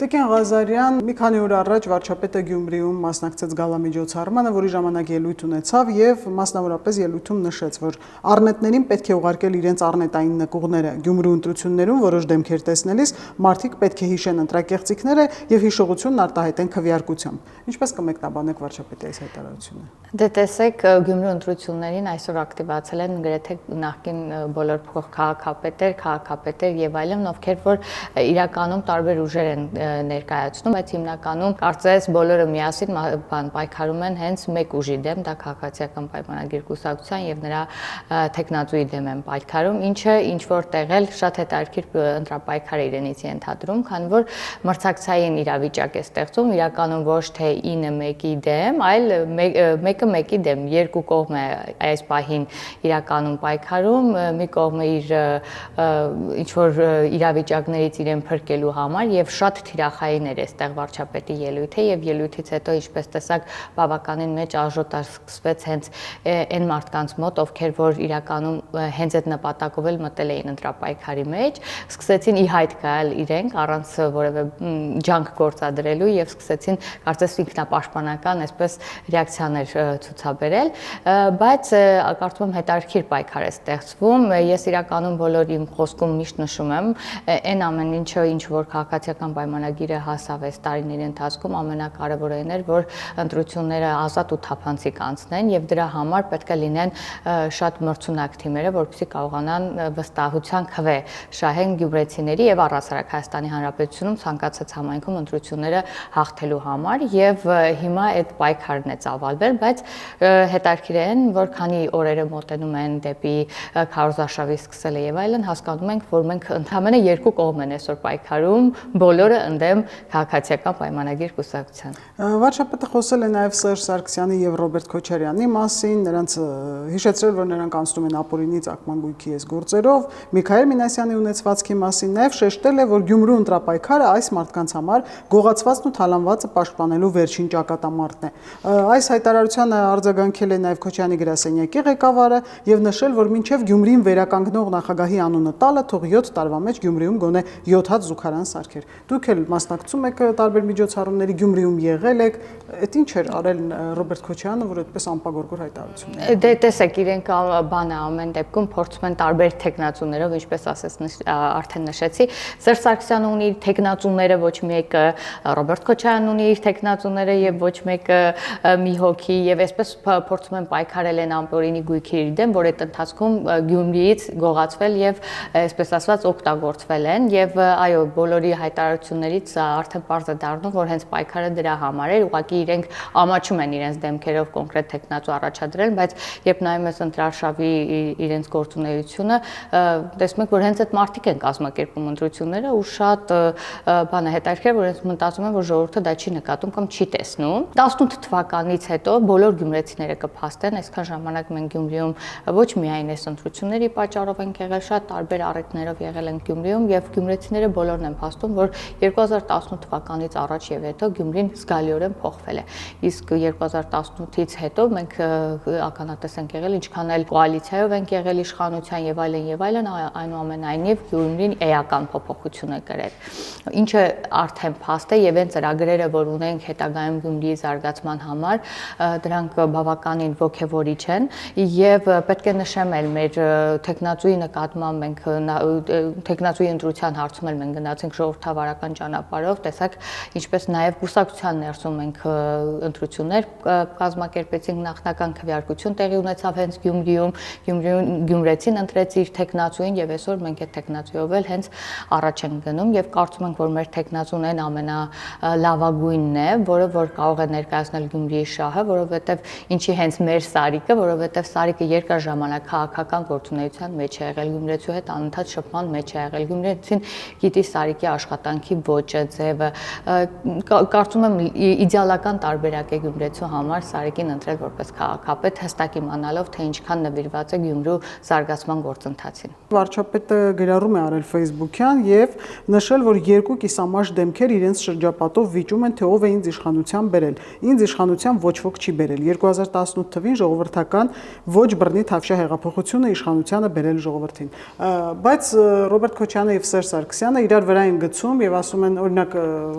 Տիկին Ղազարյան մի քանի օր առաջ վարչապետը Գյումրիում մասնակցեց գալամիջոցառմանը, որի ժամանակ ելույթ ունեցավ եւ մասնավորապես ելույթում նշեց, որ առնետներին պետք է ուղարկել իրենց առնետային նկուղները Գյումրու ընտրություններում որոշ դեմքեր տեսնելիս մարդիկ պետք է հիշեն ընտրակեղծիքները եւ հիշողությունն արտահայտեն քվեարկությամբ։ Ինչպես կմեկնաբանեք վարչապետի այս հայտարարությունը։ Դե տեսեք, Գյումրու ընտրություններին այսօր ակտիվացել են գրեթե նախկին բոլոր քաղաքապետեր եւ այլն, ովքեր որ իրականում տարբեր ուժեր են ներկայացնում, բայց հիմնականում կարծես բոլորը միասին պայքարում են հենց մեկ ուժի դեմ, դա Քաղաքացիական պայմանագիր կուսակցության եւ նրա տեխնացուի դեմ են պայքարում, ինչը ինչ որ տեղել շատ հետաքրքիր ընտրապայքար է իրենից ենթադրում, քանի որ մրցակցային իրավիճակ է ստեղծում, իրականում ոչ թե 9-1-ի դեմ, այլ մեկի դեմ, երկու կողմ է այս պահին իրականում պայքարում, մի կողմը իր ինչ որ իրավիճակներից իրեն փրկելու համար եւ շատ թիրախային էր այստեղ վարչապետի ելույթը եւ ելույթից հետո ինչպես տեսակ բավականին մեջ աժոտար սկսվեց հենց այն մարդկանց մոտ, ովքեր որ իրականում հենց այդ նպատակով էլ մտել էին ընտրապայքարի մեջ, սկսեցին ի հայտ գալ իրենք առանց որևէ ջանք գործադրելու եւ սկսեցին կարծես ինքնապաշտպանական այսպես ռեակցիաներ ցուցաբերել, բայց կարծում եմ հետաքրքիր պայքար է ստեղծվում։ Ես իրականում բոլոր իմ խոսքում միշտ նշում եմ, այն ամեն ինչը ինչ որ քաղաքացիական պայմանագիրը հասավ այս տարիների ընթացքում ամենակարևորն էր, որ ընտրությունները ազատ ու թափանցիկ անցնեն եւ դրա համար պետք է լինեն շատ մրցունակ թիմերը, որպեսզի կարողանան վստահության քվե շահեն գյումրեցիների եւ առհասարակ Հայաստանի Հանրապետությունում ցանկացած համայնքում ընտրությունները հաղթելու համար եւ հիմա այդ պայքարն է ծավալվել, բայց հետաքրքիր է, որ քանի օրերը մոտենում են դեպի քարոզարշավի սկսելը եւ այլն, հասկանում ենք, որ մենք ընդհանրապես երկու կողմ են այսօր պայքարում, բոլորը ընդդեմ քաղաքացիական պայմանագիր կուսակցության։ Վարչապետը խոսել է նաեւ Սերժ Սարգսյանի եւ Ռոբերտ Քոչարյանի մասին, նրանց հիշեցրել, որ նրանք անցնում են ապօրինի ծագման գույքի այս գործերով, Միքայել Մինասյանի ունեցվածքի մասին, նաեւ շեշտել է, որ Գյումրու ընտրապայքարը այս մարդկանց համար գողացվածն ու թալանվածը պաշտպանելու վերջին ճակատամարտն է։ Այս հայտարարությանը արձագանքել է նաեւ Քոչարյանի գրասենյակի ղեկավարը եւ նշել, որ մինչեւ Գյումրին վերականգնող նախագահի անունը տալը թող 7 տարվա մեջ Գյումրիում գոնե 7 հատ զուգարան սարքեր։ Դուք էլ մասնակցում եք տարբեր միջոցառումների, Գյումրիում եղել եք, այդ ինչ էր արել Ռոբերտ Քոչարյանը, որ այդպես անպագորգոր հայտարարություն։ Դե տեսեք, իրենք բանը ամեն դեպքում փորձում են տարբեր տեխնացուներով, ինչպես ասես արդեն նշեցի, Սերժ Սարգսյանը ունի իր տեխնացուները, ոչ մեկը Ռոբերտ Քոչարյանն ունի իր տեխնացուները եւ ոչ մեկը մի հոգի եւ այսպես փորձում են պայքարել են ամպորինի գույքերի դեմ, որ այդ ընթացքում Գյումրիից գողացվել եւ այսպես ասված օգտագործվել են եւ այո, բոլորի հայտարարություններից արդեն պարզ է դառնում, որ հենց պայքարը դրա համար էր, ուղղակի իրենք ամաչում են իրենց դեմքերով կոնկրետ տեխնացու առաջադրել, բայց երբ նայում ես ընտրարշավի իրենց գործունեությունը, տեսնում եք, որ հենց այդ մարդիկ են կազմակերպում ընտրությունները ու շատ բան է հետաքրքիր, որ ես մտածում եմ, որ ժողովուրդը դա չի նկատում կամ չի տեսնում։ 18 թվականից հետո բոլոր գյումրեցիները կփաստեն, այսքան ժամանակ մենք Գյումրիում ոչ միայն այս ընտրությունների պատճառով ենք եղել, շատ տարբեր առիթներով եղել ենք Գյումրիում եւ գյումրեցիները բոլորն են փաստում, որ 2018 թվականից առաջ եւ հետո Գյումրին զգալիորեն փոխվել է։ Իսկ 2018-ից հետո մենք ականատես ենք եղել, ինչքան էլ կոալիցիայով ենք եղել իշխանության եւ այլն, այնուամենայնիվ Գյումրին էական փոփոխություն է կրել։ Ինչը արդեն փաստ է եւ այն ծրագրերը, որ ունենք հետագայում Գյումրիի զարգացման համար, դրանք բավականին ոգևորիչ են եւ պետք է նշեմ էլ մեր տեխնացուի նկատմամբ մենք տեխնացուի ընտրության հարցում էլ մենք գնացինք ժողովրդավարական ճանապարհով, տեսակ ինչպես նաեւ կուսակցության ներսում մենք ընտրություններ կազմակերպեցինք, նախնական քվեարկություն տեղի ունեցավ հենց Գյումրիում, գյումրեցին ընտրեց իր տեխնացուին եւ այսօր մենք այդ տեխնացուով էլ հենց առաջ ենք գնում եւ կարծում ենք, որ մեր տեխնացուն այն ամենալավագույնն է, որը որ կարող է ներկայացնել Գյումրիի շահը, որովհետեւ ինչի հենց մեր Սարիկը, որովհետեւ Սարիկը երկար ժամանակ քաղաքական գործունեության մեջ է եղել, գյումրեցու հետ անընդհատ շփման մեջ է եղել, գյումրեցին գիտի Սարիկի աշխատանքի ոճը, ձևը, կարծում եմ իդեալական տարբերակ է գյումրեցու համար Սարիկին ընտրել որպես քաղաքապետ, հստակ իմանալով, թե ինչքան նվիրված է Գյումրու զարգացման գործընթացին։ Վարչապետը գրառում է արել Facebook-յան եւ նշել, որ երկու կիսամաշ դեմքեր իրենց շրջապատով վիճում են, թե ով է ինձ իշխանության բերել։ Ինձ իշխանության ոչ ոք չի բերել։ 2018 թվին ժողովրդական ոչ բռնի Թավշյա հեղափոխությունը իշխանությանը բերել ժողովրդին։ Բայց Ռոբերտ Քոչարյանը եւ Սերժ Սարգսյանը իրար վրա են գցում եւ ասում են, են օրինակ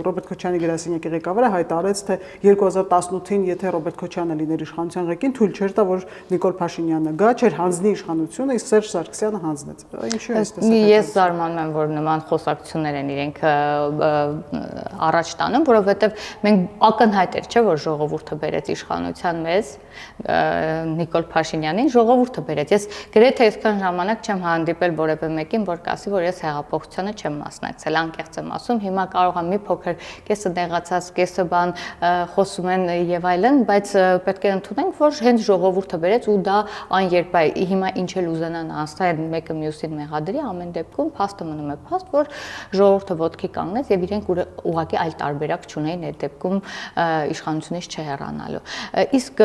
Ռոբերտ Քոչարյանի գրասենյակի ղեկավարը հայտարարեց, թե 2018-ին, եթե Ռոբերտ Քոչարյանը լիներ իշխանության ղեկին, թույլ չէր տա, որ Նիկոլ Փաշինյանը գա, չէր հանձնի իշխանությունը, իսկ Սերժ Սարգսյանը հանձնեց։ Ինչու է այդպես։ Ես զարմանում եմ, որ նման խոսակցություններ են իրենք առաջ տանում, որովհետև մենք ակնհայտ էր, չէ, որ ժողովուրդը բերեց իշխանության մեզ Նիկոլ Փաշինյանին, ժողովուրդը բերեց։ Ես գրեթե այսքան ժամանակ չեմ հանդիպել որևէ մեկին, որ կասի, որ ես հեղափոխությանը չեմ մասնակցել, անկեղծ եմ ասում, հիմա կարող եմ մի փոքր կեսը դեղացած, կեսը բան խոսում են եւ այլն, բայց պետք է ընդունենք, որ հենց ժողովուրդը բերեց ու դա աներբ է, հիմա ինչ էլ ուզենան ասել, մեկը մյուսին մեղադրի, ամեն դեպքում փաստը մնում է փաստ, որ ժողովուրդը ոտքի կանգնեց եւ իրենք ուղղակի այլ տարբերակ չունեին այդ դեպքում իշխանությունից չհեռանալու։ Իսկ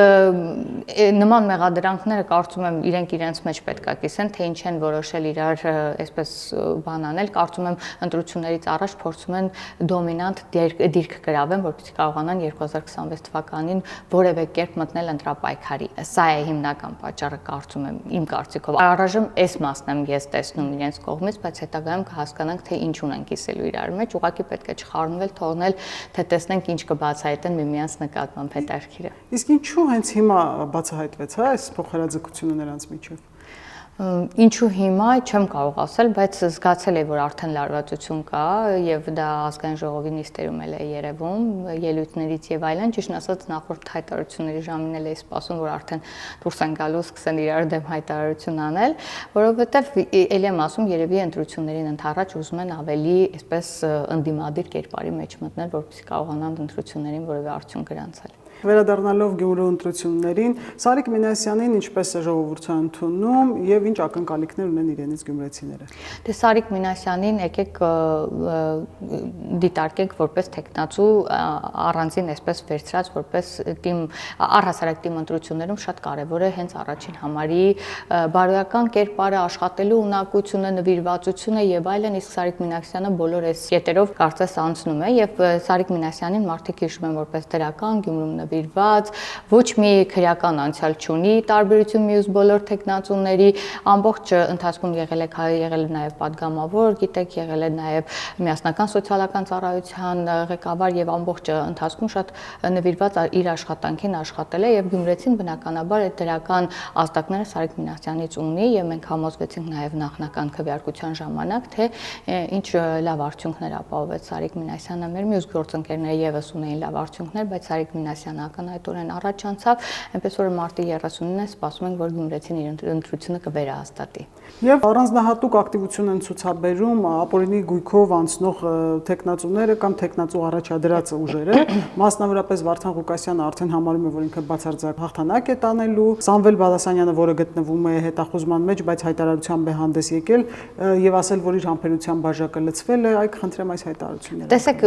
նման մեղադրանքները կարծում եմ իրենք իրենց մեջ պետք է կիսեն, թե ինչ են որոշել իրար այսպես բան անել, կարծում եմ ընտրություններից առաջ փորձում են դոմինանտ դիրք գրավեն, որպեսզի կարողանան 2026 թվականին որևէ կերպ մտնել ընտրապայքարի։ Սա է հիմնական պատճառը, կարծում եմ, իմ կարծիքով։ Առայժմ այս մասն եմ ես տեսնում իրենց կողմից, բայց հետագայում կհասկանանք, թե ինչ ունեն կիսելու իրար մեջ, ուղղակի պետք է չխառնվել, թողնել, թե տեսնենք ինչ կբացահայտեն միմյանց նկատմամբ հետաքրքիր է։ Իսկ ինչու հենց հիմա բացահայտվեց, հա, այս փոխհրաձգությունը նրանց միջև։ Ինչու հիմա չեմ կարող ասել, բայց զգացել եմ, որ արդեն լարվածություն կա եւ դա ազգային ժողովի նիստերում էլ է երևում, ելույթներից եւ այլն, ճիշտ ասած նախորդ հայտարարությունների ժամին էլ էի սպասում, որ արդեն դուրս են գալու, սկսեն իրար դեմ հայտարարություն անել, որովհետեւ ելի եմ ասում, երևի ընտրություններին ընդառաջ ուզում են ավելի այսպես ընդդիմադիր կերպարի մեջ մտնել, որպեսզի կարողանան ընտրություններին որևէ արդյունք գրանցել։ Վերադառնալով Գյումրու ընտրություններին, Սարիկ Մինասյանին ինչպես է ժողովուրդը ընդունում եւ ինչ ակնկալիքներ ունեն իրենից գյումրեցիները։ Դե Սարիկ Մինասյանին եկեք դիտարկենք որպես տեխնացու առանձին այսպես վերցրած որպես թիմ առհասարակ թիմ ընտրություններում շատ կարեւոր է հենց առաջին համարի բարոյական կերպարը, աշխատելու ունակությունը, նվիրվածությունը եւ այլն, իսկ Սարիկ Մինասյանը բոլոր այս կետերով կարծես անցնում է եւ Սարիկ Մինասյանին մարդիկ հիշում են որպես դրական Գյումրում նվիրված, ոչ մի քրեական անցյալ չունի, տարբերություն մյուս բոլոր տեխնացուների, ամբողջ ընթացքում եղել է նաև падգամավոր, գիտեք, եղել է նաև միասնական սոցիալական ծառայության ղեկավար եւ ամբողջ ընթացքում շատ նվիրված իր աշխատանքին աշխատել է եւ գյումրեցին բնականաբար այդ դրական ազդակները Սարիկ Մինասյանից ունի եւ մենք համոզվեցինք նաև նախնական քվեարկության ժամանակ, թե ինչ լավ արդյունքներ ապահովեց Սարիկ Մինասյանը, մեր մյուս գործընկերները եւս ունեին լավ արդյունքներ, բայց Սարիկ Մինասյանը ակնհայտորեն առաջ անցավ, այնպես որ մարտի 30-ին սպասում ենք, որ գյումրեցին իր ընտրությունը կվերահաստատի։ Եվ առանձնահատուկ ակտիվություն են ցուցաբերում ապօրինի գույքով անցնող տեխնացուները կամ տեխնացու առաջադրած ուժերը, մասնավորապես Վարդան Ղուկասյանը արդեն համարում է, որ ինքը բացարձակ հաղթանակ է տանելու, Սամվել Բալասանյանը, որը գտնվում է հետախուզման մեջ, բայց հայտարարությամբ է հանդես եկել եւ ասել, որ իր համբերության բաժակը լցվել է, այ խնդրեմ այս հայտարարությունները։ Տեսեք,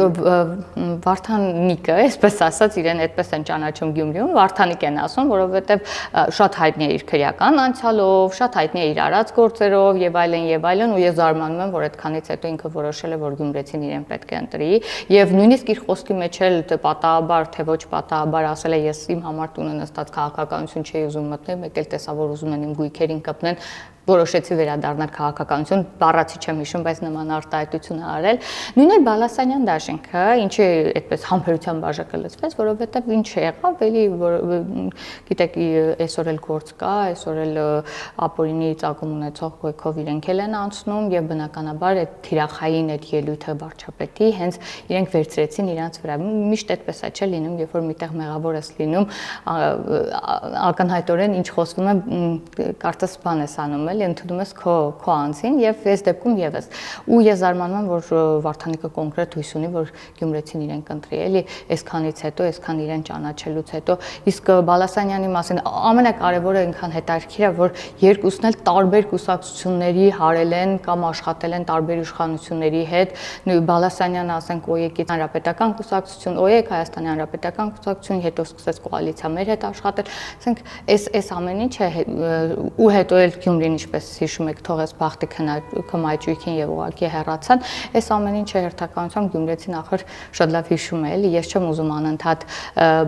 Վարդանիկը, այսպես ասած, իրեն այդպես են ճանաչում Գյումրիում, Վարդանիկ են ասում, որովհետեւ շատ հայտնի է իր քրեական անցյալով, շատ հայտնի է իր արած գործերով եւ այլն, ու ես զարմանում եմ, որ այդքանից հետո ինքը որոշել է, որ գյումրեցին իրեն պետք է ընտրի եւ նույնիսկ իր խոսքի մեջ էլ պատահաբար թե ոչ պատահաբար ասել է, ես իմ համար տունը նստած քաղաքականություն չի ուզում մտնել, մեկ էլ տեսա, որ ուզում են իմ գույքերին կպնեն, որոշեցի վերադառնալ քաղաքականություն, բառացի չեմ հիշում, բայց նման արտահայտություն է արել։ Նույն էլ Բալասանյան դաշինքը, ինչի այդպես համբերության բաժակը լցվեց, որովհետև ինչ եղավ, էլի գիտեք, այսօր էլ գործ կա, այսօր էլ ապօրինի ծագում ունեցող գույքով իրենք են անցնում եւ բնականաբար այդ թիրախային այդ ելույթը վարչապետի հենց իրենք վերցրեցին իրանց վրա։ Միշտ այդպես է չէ լինում, երբ որ միտեղ մեղավոր ես լինում, ակնհայտորեն ինչ խոսվում է, կարծես բան ես անում էլի, ընդունում ես քո անձին եւ այս դեպքում եւս։ Ու ես զարմանում եմ, որ Վարդանիկը կոնկրետ հույս ունի, որ գյումրեցին իրեն կընտրի, էլի, այսքանից հետո, այսքան իրեն ճանաչելուց հետո, իսկ Բալասանյանի մասին ամենակարևորը այնքան հետաքրքիր է, որ երկուսն էլ տարբեր կուսակցությունների հարել են կամ աշխատել են տարբեր իշխանությունների հետ։ Բալասանյանը, ասենք, ՕԵԿ-ից հանրապետական կուսակցություն, ՕԵԿ Հայաստանի հանրապետական կուսակցություն, հետո սկսեց կոալիցիա մեր հետ աշխատել, ասենք, այս ամեն ինչը ու հետո էլ Գյումրին ինչպես հիշում եք, թողեց բախտի կմայջույքին եւ ուղակի հեռացան, այս ամեն ինչը հերթականությամբ գյումրեցին ախր շատ լավ հիշում է, էլի, ես չեմ ուզում անընդհատ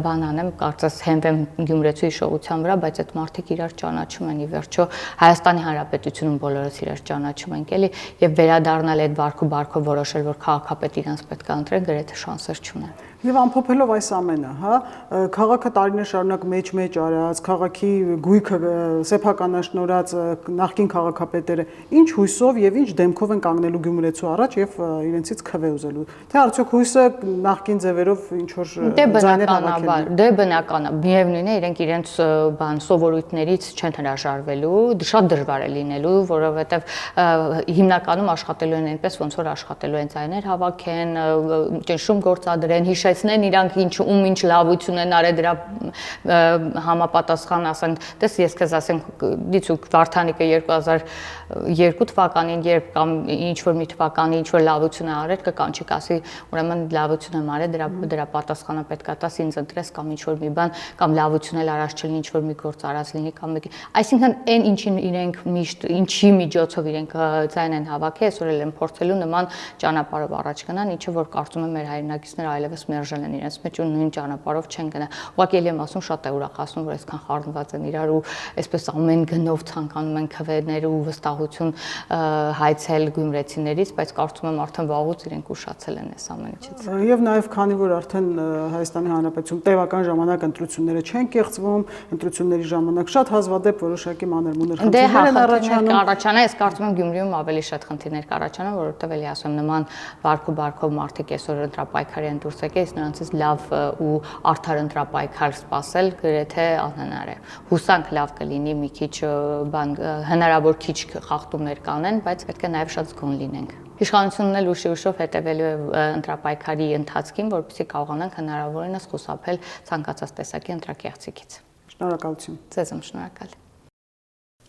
բան անեմ, կարծես հենվեմ գյումրեցու հիշողության վրա, բայց այդ մարդիկ իրար ճանաչում են ի վերջո Հայաստանի Հանրապետությունում բոլորս իրար ճանաչում ենք, էլի, եւ վերադառնալ այդ բարքով որոշել, որ քաղաքապետ իրանց պետք է ընտրեն, գրեթե շանսեր չունեն։ Եվ ամփոփելով այս ամենը, հա, քաղաքը տարիներ շարունակ մեջ արած, քաղաքի գույքը սեփականաշնորհած նախկին քաղաքապետերը ինչ հույսով եւ ինչ դեմքով են կանգնելու գյումրեցու առաջ եւ իրենցից քվե ուզելու։ Թե արդյոք հույսը նախկին ձևերով ինչ որ ձայներ հավաքելու։ Դե բնական է, միևնույն է, իրենք իրենց բան սովորույթներից չեն հրաժարվելու, շատ դժվար է լինելու, որովհետեւ հիմնականում աշխատելու են այնպես, ոնց որ աշխատելու են ձայներ հավաքեն, ճնշում գործադրեն, հիշեցնեն իրանք ինչ լավություն են արել դրա համապատասխան ասենք, տես ես քեզ ասեմ, դիցուկ Վարդանիկը 2002 թվականին երբ կամ ինչ որ մի թվականի ինչ որ լավություն է արել, կկանչի կասի, ուրեմն լավություն եմ արել, դրա պատասխանը պետքա տաս ինձ ընտրես կամ ինչ որ մի բան կամ լավություն էլ արած չլինի, ինչ որ մի գործ արած լինի կամ մեկի, այսինքն այն ինչին իրենք միշտ ինչի միջոցով իրենք ձայն են հավաքի, այսօր էլ են փորձելու նման ճանապարհով առաջ գնան, ինչը որ կարծում եմ մեր հայրենակիցները այլևս մերժել են իրենց մեջ ու նույն ճանապարհով չեն գնա։ Ուղղակի ելի եմ ասում, շատ է ուրախացնում, որ այսքան խառնված են իրար ու այսպես ամեն գնով ցանկանում են քվեներ ու վստահություն հայցել գյումրեցիներից, բայց կարծում եմ արդեն վաղուց իրենք ուշացել են այս ամեն ինչից։ Եվ նաև քանի որ արդեն Հայաստանի Հանրապետությունում տևական ժամանակ ընտրությունները չեն կեղծվում, ընտրությունների ժամանակ շատ հազվադեպ որոշակի մանր-մունր խնդիրներ են առաջանում։ Առաջանա, ես կարծում եմ Գյումրիում ավելի շատ խնդիրներ կառաջանան, որովհետև էլի ասում նման բարքով մարդիկ այսօր ընտրապայքարի են դուրս եկել, իսկ նրանցից լավ ու արդար ընտրապայքար սպասել գրեթե անհնար է։ Հուսանք լավ կլինի մի քիչ բան հնարավոր քիչ խախտումներ կանեն, բայց պետք է նաև շատ զգոն լինենք։ Իշխանությունն էլ ուշով հետևելու է ընտրապայքարի ընթացքին, որպեսզի կարողանանք հնարավորինս խուսափել ցանկացած տեսակի ընտրակեղծիքից։ Շնորհակալություն։ Ձեզ եմ շնորհակալ։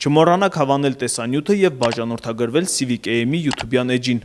Չմոռանաք հավանել տեսանյութը եւ բաժանորդագրվել Civic AM-ի YouTube-յան էջին։